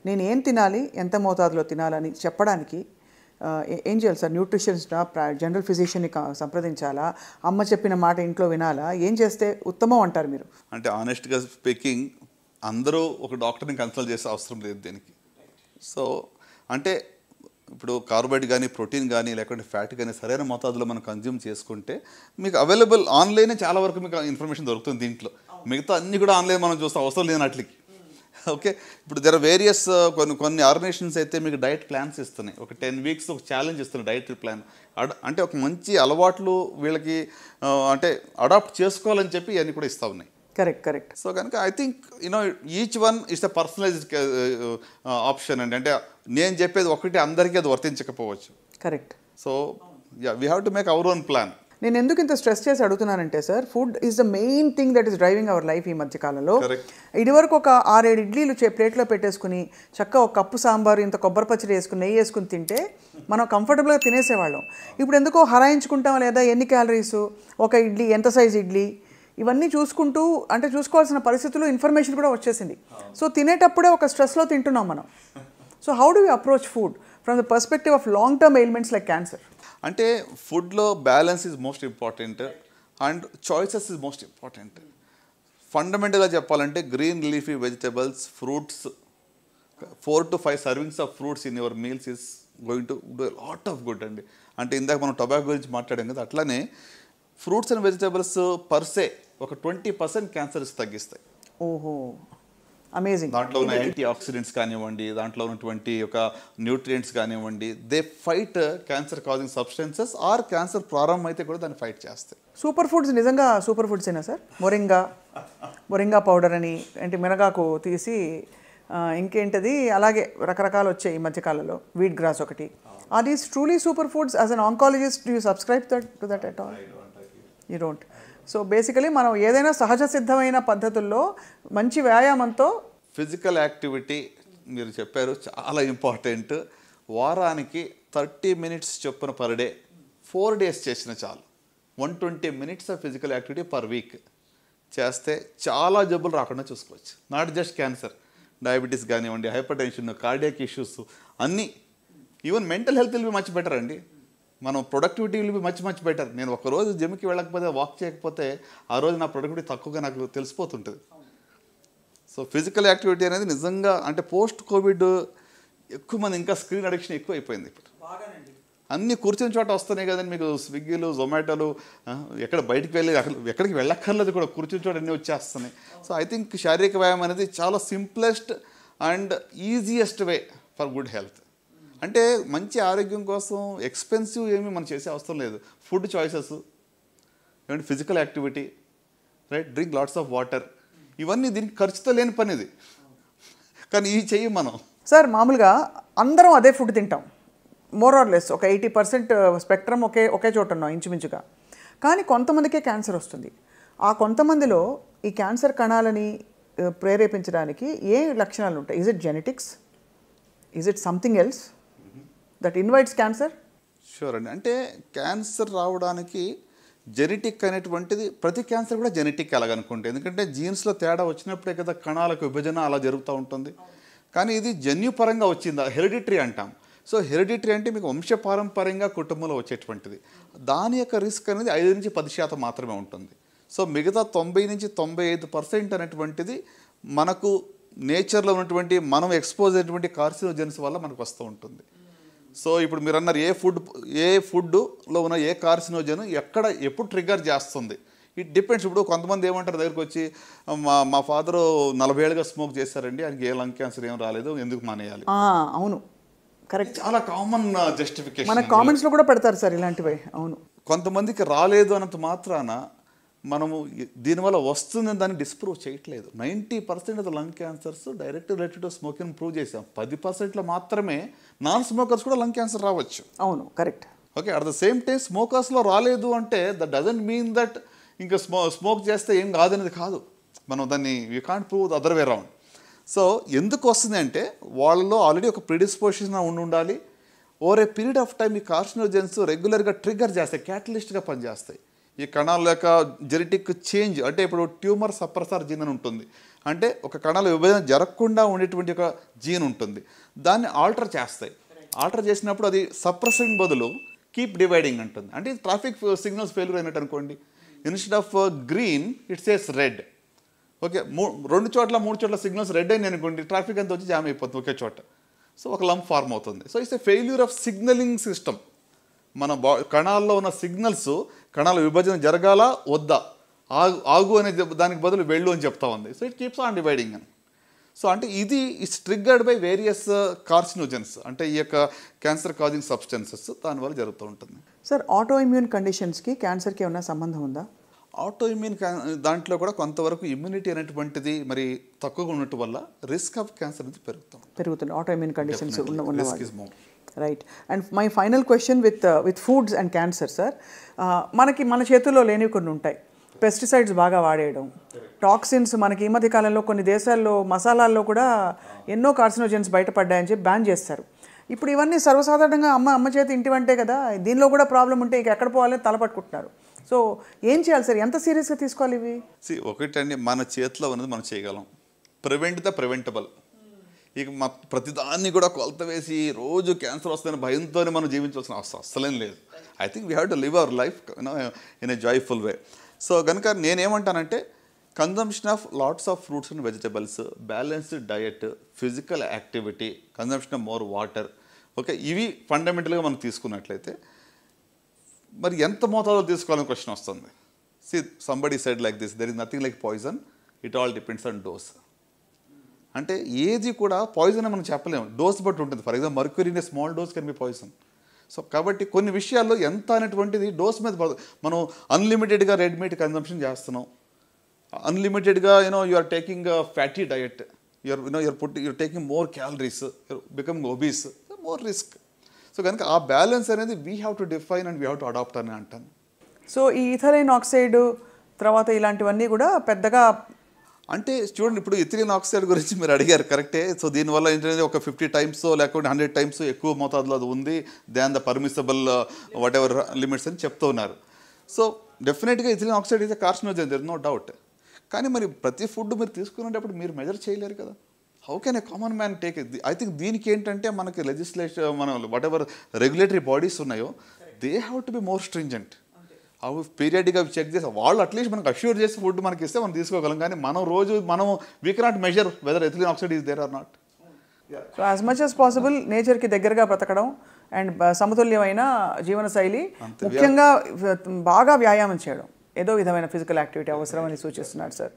నేను ఏం తినాలి, ఎంత మోతాదులో తినాలని చెప్పడానికి ఏం చేయాలి సార్? న్యూట్రిషనిస్టా, జనరల్ ఫిజిషియన్ని సంప్రదించాలా, అమ్మ చెప్పిన మాట ఇంట్లో వినాలా, ఏం చేస్తే ఉత్తమం అంటారు మీరు? అంటే ఆనెస్ట్గా స్పీకింగ్ అందరూ ఒక డాక్టర్ని కన్సల్ట్ చేసే అవసరం లేదు దీనికి. సో అంటే ఇప్పుడు కార్బోహైడ్రేట్ కానీ, ప్రోటీన్ కానీ, లేకుంటే ఫ్యాట్ కానీ సరైన మోతాదులో మనం కన్జ్యూమ్ చేసుకుంటే మీకు అవైలబుల్ ఆన్లైనే చాలా వరకు మీకు ఇన్ఫర్మేషన్ దొరుకుతుంది. దీంట్లో మిగతా అన్నీ కూడా ఆన్లైన్ మనం చూస్తాం, అవసరం లేనట్లకి. ఓకే, ఇప్పుడు దర్ వేరియస్ కొన్ని ఆర్గనైజేషన్స్ అయితే మీకు డైట్ ప్లాన్స్ ఇస్తున్నాయి. ఒక 10 weeks ఒక ఛాలెంజ్ ఇస్తున్నాయి డైట్ ప్లాన్. అంటే ఒక మంచి అలవాట్లు వీళ్ళకి అంటే అడాప్ట్ చేసుకోవాలని చెప్పి ఇవన్నీ కూడా ఇస్తూ ఉన్నాయి. కరెక్ట్. సో కనుక I think each one is a personalised option అండి. అంటే నేను చెప్పేది ఒకటి అందరికీ అది వర్తించకపోవచ్చు. Correct. So we have to make our own plan. నేను ఎందుకు ఇంత స్ట్రెస్ చేసి అడుగుతున్నానంటే sir, food is the main thing that is driving our life ఈ మధ్యకాలంలో. ఇదివరకు ఒక 6-7 ఇడ్లీలు ప్లేట్లో పెట్టేసుకుని చక్కగా ఒక కప్పు సాంబారు, ఇంత కొబ్బరి పచ్చడి వేసుకుని, నెయ్యి వేసుకుని తింటే మనం కంఫర్టబుల్గా తినేసేవాళ్ళం. ఇప్పుడు ఎందుకో హరాయించుకుంటాం, లేదా ఎన్ని క్యాలరీస్, ఒక ఇడ్లీ ఎంత సైజ్ ఇడ్లీ, ఇవన్నీ చూసుకుంటూ అంటే చూసుకోవాల్సిన పరిస్థితుల్లో ఇన్ఫర్మేషన్ కూడా వచ్చేసింది. సో తినేటప్పుడే ఒక స్ట్రెస్లో తింటున్నాం మనం. So how do you approach food from the perspective of long term ailments like cancer? అంటే ఫుడ్లో balance is most important and choices is most important. ఫండమెంటల్గా చెప్పాలంటే green leafy vegetables, fruits, 4 to 5 servings of fruits in your meals is going to do lot of good అండి. అంటే ఇందాక మనం tobacco గురించి మాట్లాడాం కదా, అట్లానే ఫ్రూట్స్ అండ్ వెజిటబుల్స్ పర్సే ఒక 20% క్యాన్సర్స్ తగ్గిస్తాయి. ఓహో, అమేజింగ్. దాంట్లో ఉన్న యాంటీ ఆక్సిడెంట్స్ కానివ్వండి, దాంట్లో ఉన్నటువంటి ఒక న్యూట్రియంట్స్ కానివ్వండి, they fight cancer causing substances or cancer ప్రారంభం అయితే కూడా దాన్ని ఫైట్ చేస్తాయి. సూపర్ ఫుడ్స్ నిజంగా సూపర్ ఫుడ్స్ అయినా సార్? మొరింగా పౌడర్ అని, అంటే మినగాకు తీసి ఇంకేంటది అలాగే రకరకాలు వచ్చాయి ఈ మధ్యకాలంలో, వీట్ గ్రాస్ ఒకటి. Are these truly super foods? As an oncologist do you subscribe to that at all? You don't. So basically మనం ఏదైనా సహజ సిద్ధమైన పద్ధతుల్లో మంచి వ్యాయామంతో ఫిజికల్ యాక్టివిటీ మీరు చెప్పారు చాలా ఇంపార్టెంట్. వారానికి 30 minutes చొప్పున పర్ డే 4 days చేసిన చాలు. 120 minutes of physical activity per week చేస్తే చాలా జబ్బులు రాకుండా చూసుకోవచ్చు. నాట్ జస్ట్ క్యాన్సర్, డయాబెటీస్ కానివ్వండి, హైపర్ టెన్షన్, కార్డియాక్ ఇష్యూస్ అన్నీ. Even mental health will be much better అండి. మనం productivity will be much better. నేను ఒకరోజు జిమ్కి వెళ్ళకపోతే, వాక్ చేయకపోతే ఆ రోజు నా ప్రొడక్టివిటీ తక్కువగా నాకు తెలిసిపోతుంటుంది. సో ఫిజికల్ యాక్టివిటీ అనేది నిజంగా అంటే పోస్ట్ కోవిడ్ ఎక్కువ మంది ఇంకా స్క్రీన్ అడిక్షన్ ఎక్కువ అయిపోయింది. ఇప్పుడు అన్నీ కూర్చుని చోట వస్తున్నాయి కదండి మీకు, స్విగ్గీలు, జొమాటోలు, ఎక్కడ బయటికి వెళ్ళి ఎక్కడికి వెళ్ళక్కర్లేదు కూడా, కూర్చుని చోట అన్నీ వచ్చేస్తున్నాయి. సో ఐ థింక్ శారీరక వ్యాయామం అనేది చాలా simplest and easiest way for good health. అంటే మంచి ఆరోగ్యం కోసం ఎక్స్పెన్సివ్ ఏమీ మనం చేసే అవసరం లేదు. ఫుడ్ చాయిసెస్, ఏమంటే physical activity, right, drink lots of water, ఇవన్నీ దీనికి ఖర్చుతో లేని పని ఇది. కానీ ఇవి చెయ్యం మనం. సార్ మామూలుగా అందరం అదే ఫుడ్ తింటాం, మోర్ ఆర్ లెస్ ఒక 80% స్పెక్ట్రమ్ ఒకే చోట ఉన్నాం ఇంచుమించుగా. కానీ కొంతమందికే క్యాన్సర్ వస్తుంది. ఆ కొంతమందిలో ఈ క్యాన్సర్ కణాలని ప్రేరేపించడానికి ఏ లక్షణాలు ఉంటాయి? Is it genetics? Is it something else that invites cancer? Sure అండి. అంటే క్యాన్సర్ రావడానికి జెనెటిక్ అనేటువంటిది, ప్రతి క్యాన్సర్ కూడా జెనెటిక్ అలాగనుకుంటే, ఎందుకంటే జీన్స్లో తేడా వచ్చినప్పుడే కదా కణాలకు విభజన అలా జరుగుతూ ఉంటుంది. కానీ ఇది జన్యుపరంగా వచ్చింది, హెరిడిటరీ అంటాం. సో హెరిడిటరీ అంటే మీకు వంశపారంపర్యంగా కుటుంబంలో వచ్చేటువంటిది. దాని యొక్క రిస్క్ అనేది 5 నుంచి 10% మాత్రమే ఉంటుంది. సో మిగతా 90 నుంచి 95% అనేటువంటిది మనకు నేచర్లో ఉన్నటువంటి మనం ఎక్స్పోజ్ అయినటువంటి కార్సినోజెన్స్ వల్ల మనకు వస్తూ ఉంటుంది. సో ఇప్పుడు మీరు అన్నారు ఏ ఫుడ్లో ఉన్న ఏ కార్సినోజన్ ఎప్పుడు ట్రిగ్గర్ చేస్తుంది, ఇట్ డిపెండ్స్. ఇప్పుడు కొంతమంది ఏమంటారు దగ్గరికి వచ్చి, మా ఫాదరు 40 ఏళ్ళుగా స్మోక్ చేశారండి, ఆయనకి ఏ లంగ్ క్యాన్సర్ ఏం రాలేదు, ఎందుకు మానేయాలి? అవును, కరెక్ట్. చాలా కామన్ జస్టిఫికేషన్ మన కామెంట్స్లో కూడా పెడతారు సార్ ఇలాంటివి. అవును, కొంతమందికి రాలేదు అన్నంత మాత్రాన మనము దీనివల్ల వస్తుందని దాన్ని డిస్ప్రూవ్ చేయట్లేదు. 90% of the lung cancers direct related to smoking prove చేసాం. 10%లో మాత్రమే నాన్ స్మోకర్స్ కూడా లంగ్ క్యాన్సర్ రావచ్చు. అవును, correct. Okay, at the same time స్మోకర్స్లో రాలేదు అంటే దట్ డజంట్ మీన్ దట్ ఇంకా స్మోక్ చేస్తే ఏం కాదనేది కాదు. మనం దాన్ని you can't prove the other way round. So ఎందుకు వస్తుంది అంటే వాళ్ళలో ఆల్రెడీ ఒక ప్రిడిస్పోజిషన్ ఉండాలి. Over a period of time ఈ కార్సినోజెన్స్ రెగ్యులర్గా ట్రిగ్గర్ చేస్తాయి, క్యాటలిస్ట్గా పనిచేస్తాయి. ఈ కణాల యొక్క జెనెటిక్ చేంజ్ అంటే ఇప్పుడు ట్యూమర్ సప్రెసర్ జీన్ అని ఉంటుంది. అంటే ఒక కణాల విభజన జరగకుండా ఉండేటువంటి ఒక జీన్ ఉంటుంది, దాన్ని ఆల్టర్ చేస్తాయి. ఆల్టర్ చేసినప్పుడు అది సప్రెసింగ్ బదులు కీప్ డివైడింగ్ అంటుంది. అంటే ట్రాఫిక్ సిగ్నల్స్ ఫెయిల్యూర్ అయినట్టు అనుకోండి. Instead of green it says red. Okay, 2 చోట్ల 3 చోట్ల సిగ్నల్స్ రెడ్ అయినాయి అనుకోండి, ట్రాఫిక్ అంతా వచ్చి జామ్ అయిపోతుంది ఒకే చోట. సో ఒక లంప్ ఫార్మ్ అవుతుంది. So it's a failure of signalling system. మన కణాల్లో ఉన్న సిగ్నల్స్ కణాల విభజన జరగాల వద్దా, ఆగు అనే దానికి బదులు వెళ్ళు అని చెప్తా ఉంది. So it keeps on dividing అని. సో అంటే ఇది it's triggered by various carcinogens, అంటే ఈ యొక్క క్యాన్సర్ కాజింగ్ సబ్స్టెన్సెస్ దానివల్ల జరుగుతూ ఉంటుంది. సార్ ఆటో ఇమ్యూన్ కండిషన్స్కి క్యాన్సర్కి ఏమైనా సంబంధం ఉందా? ఆటో ఇమ్యూన్ దాంట్లో కూడా కొంతవరకు ఇమ్యూనిటీ అనేటువంటిది మరి తక్కువగా ఉండటం వల్ల రిస్క్ ఆఫ్ క్యాన్సర్ అనేది పెరుగుతుంది. Auto immune conditions right. And my final question with foods and cancer sir, మన చేతుల్లో లేనివి కొన్ని ఉంటాయి. పెస్టిసైడ్స్ బాగా వాడేయడం, టాక్సిన్స్, మనకి ఈ మధ్య కాలంలో కొన్ని దేశాల్లో మసాలాల్లో కూడా ఎన్నో కార్సినోజన్స్ బయటపడ్డాయని చెప్పి బ్యాన్ చేస్తారు. ఇప్పుడు ఇవన్నీ సర్వసాధారణంగా అమ్మ చేతి ఇంటి వంటే కదా, దీనిలో కూడా ప్రాబ్లం ఉంటే ఇక ఎక్కడ పోవాలని తలపట్టుకుంటున్నారు. సో ఏం చేయాలి సార్, ఎంత సీరియస్గా తీసుకోవాలి ఇవి? ఒకటండి, మన చేతిలో ఉన్నది మనం చేయగలం. Prevent the preventable. ఇక ప్రతిదాన్ని కూడా కొలత వేసి రోజు క్యాన్సర్ వస్తుందని భయంతోనే మనం జీవించాల్సిన అవసరం అస్సలేం లేదు. I think we have to live our life in a joyful way. So కనుక నేనేమంటానంటే consumption of lots of fruits and vegetables, balanced diet, physical activity, consumption of more water, okay, ఇవి ఫండమెంటల్గా మనం తీసుకున్నట్లయితే మరి ఎంత మోతాదులో తీసుకోవాలని క్వశ్చన్ వస్తుంది. See somebody said like this, there is nothing like poison, it all depends on dose. అంటే ఏది కూడా పాయిజన్ అని మనం చెప్పలేము, డోస్ బట్టి ఉంటుంది. For example mercury in a small dose can be poison. So కాబట్టి కొన్ని విషయాల్లో ఎంత అనేటువంటిది డోస్ మీద మనం అన్లిమిటెడ్గా రెడ్ మీట్ కన్జంప్షన్ చేస్తున్నాం, అన్లిమిటెడ్గా you are taking fatty diet, you're taking more calories, becoming obese, more risk. So కనుక ఆ బ్యాలెన్స్ అనేది we have to define and we have to adapt అని అంటాను. సో ఈ ఇథైలిన్ ఆక్సైడ్ తర్వాత ఇలాంటివన్నీ కూడా పెద్దగా అంటే చూడండి, ఇప్పుడు ఇథిలిన్ ఆక్సైడ్ గురించి మీరు అడిగారు, కరెక్టే. సో దీనివల్ల ఏంటంటే ఒక 50 times లేకపోతే 100 times ఎక్కువ మోతాదులో అది ఉంది than the permissible whatever limits అని చెప్తూ ఉన్నారు. సో డెఫినెట్గా ethylene oxide is a carcinogen, there is no doubt. కానీ మరి ప్రతి ఫుడ్ మీరు తీసుకునేటప్పుడు మీరు మెజర్ చేయలేరు కదా. How can a common man take it? I think దీనికి ఏంటంటే మనకి లెజిస్లేషన్, మన వాట్ ఎవర్ రెగ్యులేటరీ బాడీస్ ఉన్నాయో they have to be more stringent. అవి పీరియడ్గా చెక్ చేసి వాళ్ళు అట్లీస్ట్ మనకు అష్యూర్ చేసి ఫుడ్ మనకి ఇస్తే మనం తీసుకోగలం. కానీ మనం we cannot measure whether ethylene oxide is there or not. So as much as possible నేచర్కి దగ్గరగా బ్రతకడం అండ్ సమతుల్యమైన జీవనశైలి, ముఖ్యంగా బాగా వ్యాయామం చేయడం, ఏదో విధమైన ఫిజికల్ యాక్టివిటీ అవసరమని సూచిస్తున్నారు సార్.